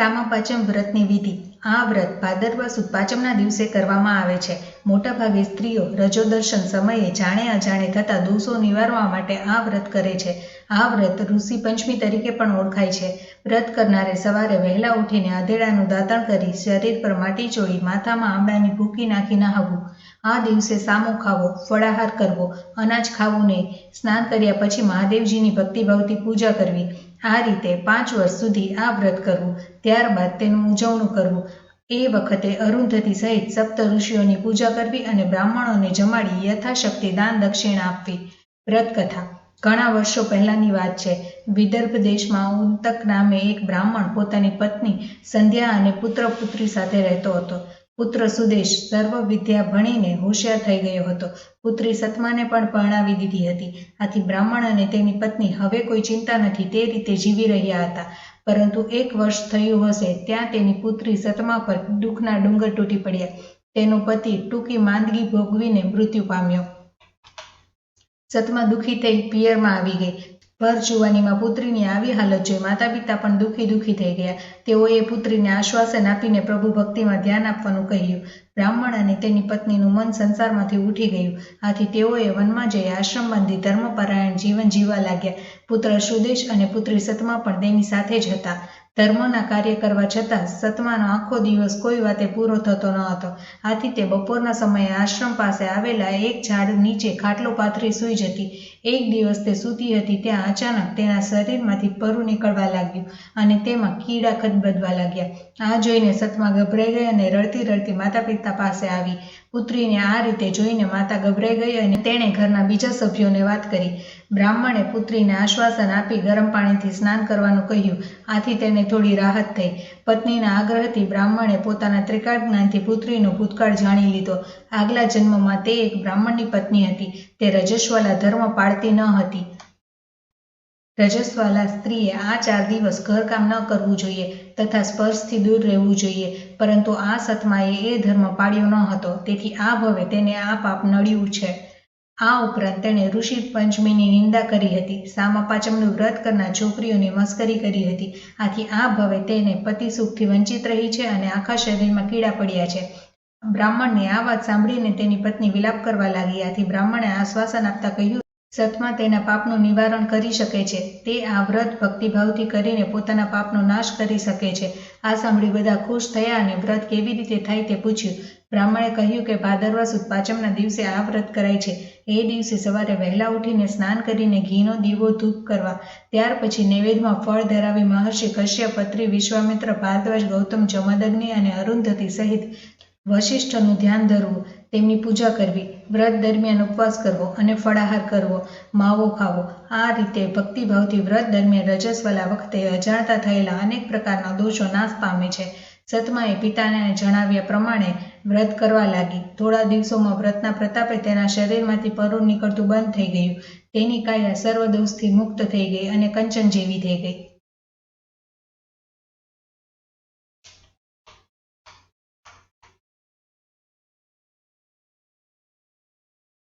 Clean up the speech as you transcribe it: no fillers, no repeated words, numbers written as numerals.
સામાપાચમ વ્રતની વિધિ. આ વ્રત ભાદરવા સુદ પાંચમના દિવસે કરવામાં આવે છે. મોટાભાગે સ્ત્રીઓ રજોદર્શન સમયે જાણે અજાણે થતા દોષો નિવારવા માટે આ વ્રત કરે છે. આ વ્રત ઋષિ પંચમી તરીકે પણ ઓળખાય છે. વ્રત કરનારે સવારે વહેલા ઉઠીને અધેડાનું દાતણ કરી શરીર પર માટી ચોળી માથામાં આંબળાની ભૂકી નાખી નહાવું. આ દિવસે સામો ખાવો, ફળાહાર કરવો, અનાજ ખાવું નહીં. સ્નાન કર્યા પછી મહાદેવજીની ભક્તિભાવથી પૂજા કરવી. આ રીતે 5 વર્ષ સુધી આ વ્રત કરવું. ત્યારબાદ તેનું ઉજવણું કરવું. એ વખતે અરુંધતી સહિત સપ્ત ઋષિઓની પૂજા કરવી અને બ્રાહ્મણોને જમાડી યથાશક્તિ દાન દક્ષિણા આપવી. વ્રતકથા. ઘણા વર્ષો પહેલાની વાત છે. વિદર્ભ દેશમાં ઉંતક નામે એક બ્રાહ્મણ પોતાની પત્ની સંધ્યા અને પુત્ર પુત્રી સાથે રહેતો હતો. પુત્ર સુદેશ સર્વ વિદ્યા ભણીને હોશિયાર થઈ ગયો હતો. પુત્રી સતમાને પણ પરણાવી દીધી હતી. આથી બ્રાહ્મણ અને તેની પત્ની હવે કોઈ ચિંતા નથી તે રીતે જીવી રહ્યા હતા. પરંતુ 1 વર્ષ થયું હશે ત્યાં તેની પુત્રી સતમા પર દુઃખના ડુંગર તૂટી પડ્યા. તેનો પતિ ટૂંકી માંદગી ભોગવીને મૃત્યુ પામ્યો. સતમા દુઃખી થઈ પિયરમાં આવી ગઈ. ભર જુવાનીમાં પુત્રીની આવી હાલત જોઈ માતા પિતા પણ દુઃખી થઈ ગયા. તેઓએ પુત્રીને આશ્વાસન આપીને પ્રભુ ભક્તિમાં ધ્યાન આપવાનું કહ્યું. બ્રાહ્મણ અને તેની પત્નીનું મન સંસારમાંથી ઉઠી ગયું. આથી તેઓએ વનમાં જઈ આશ્રમ બાંધી ધર્મપરાયણ જીવન જીવવા લાગ્યા. પુત્ર સુદેશ અને પુત્રી સતમા પણ તેની સાથે જ હતા. ધર્મના કાર્ય કરવા છતાં સતમાનો આખો દિવસ કોઈ વાતે પૂરો થતો ન હતો. આથી તે બપોરના સમયે આશ્રમ પાસે આવેલા એક ઝાડ નીચે ખાટલો પાથરી સૂઈ જતી. એક દિવસ તે સૂતી હતી ત્યાં અચાનક તેના શરીરમાંથી પરુ નીકળવા લાગ્યું અને તેમાં કીડા ખદબદવા લાગ્યા. આ જોઈને સતમા ગભરાઈ ગઈ અને રડતી રડતી માતા પિતા પાસે આવી. પુત્રીને આ રીતે જોઈને માતા ગભરાઈ ગઈ અને તેણે ઘરના બીજા સભ્યોને વાત કરી. બ્રાહ્મણે પુત્રીને આશ્વાસન આપી ગરમ પાણીથી સ્નાન કરવાનું કહ્યું. આથી તેને થોડી રાહત થઈ. પત્નીના આગ્રહથી બ્રાહ્મણે પોતાના ત્રિકાળ જ્ઞાનથી પુત્રીનો ભૂતકાળ જાણી લીધો. આગલા જન્મમાં તે એક બ્રાહ્મણની પત્ની હતી. તે રજસ્વલા ધર્મ પાળતી ન હતી. રજસ્વાલા સ્ત્રીએ આ 4 દિવસ ઘરકામ ન કરવું જોઈએ તથા સ્પર્શથી દૂર રહેવું જોઈએ. પરંતુ આ સતમાએ એ ધર્મ પાળ્યો ન હતો. તેથી આ ભવે તેને આ પાપ નડ્યું છે. આ ઉપરાંત તેણે ઋષિ પંચમીની નિંદા કરી હતી. સામાપાચમનું વ્રત કરનાર છોકરીઓની મસ્કરી કરી હતી. આથી આ ભવે તેને પતિ સુખથી વંચિત રહી છે અને આખા શરીરમાં કીડા પડ્યા છે. બ્રાહ્મણની આ વાત સાંભળીને તેની પત્ની વિલાપ કરવા લાગી. આથી બ્રાહ્મણે આશ્વાસન આપતા કહ્યું, સતમા તેના પાપનું નિવારણ કરી શકે છે. તે આ વ્રત ભક્તિભાવથી કરીને પોતાના પાપનો નાશ કરી શકે છે. આ સાંભળી બધા ખુશ થયા અને વ્રત કેવી રીતે થાય તે પૂછ્યું. બ્રાહ્મણે કહ્યું કે ભાદરવા સુદ પાંચમના દિવસે આ વ્રત કરાય છે. એ દિવસે સવારે વહેલા ઉઠીને સ્નાન કરીને ઘીનો દીવો ધૂપ કરવા. ત્યાર પછી નૈવેદ્યમાં ફળ ધરાવી મહર્ષિ કશ્યપ, અત્રિ, વિશ્વામિત્ર, ભારદ્વાજ, ગૌતમ, જમદગ્નિ અને અરુંધતી સહિત વશિષ્ઠનું ધ્યાન ધરવું. તેમની પૂજા કરવી. વ્રત દરમિયાન ઉપવાસ કરવો અને ફળાહાર કરવો. માવો ખાવો. આ રીતે ભક્તિભાવથી વ્રત દરમિયાન રજસ્વલા વખતે અજાણતા થયેલા અનેક પ્રકારના દોષો નાશ પામે છે. સતમાએ પિતાને જણાવ્યા પ્રમાણે વ્રત કરવા લાગી. થોડા દિવસોમાં વ્રતના પ્રતાપે તેના શરીરમાંથી પરુ નીકળતું બંધ થઈ ગયું. તેની કાયા સર્વ દોષથી મુક્ત થઈ ગઈ અને કંચન જેવી થઈ ગઈ.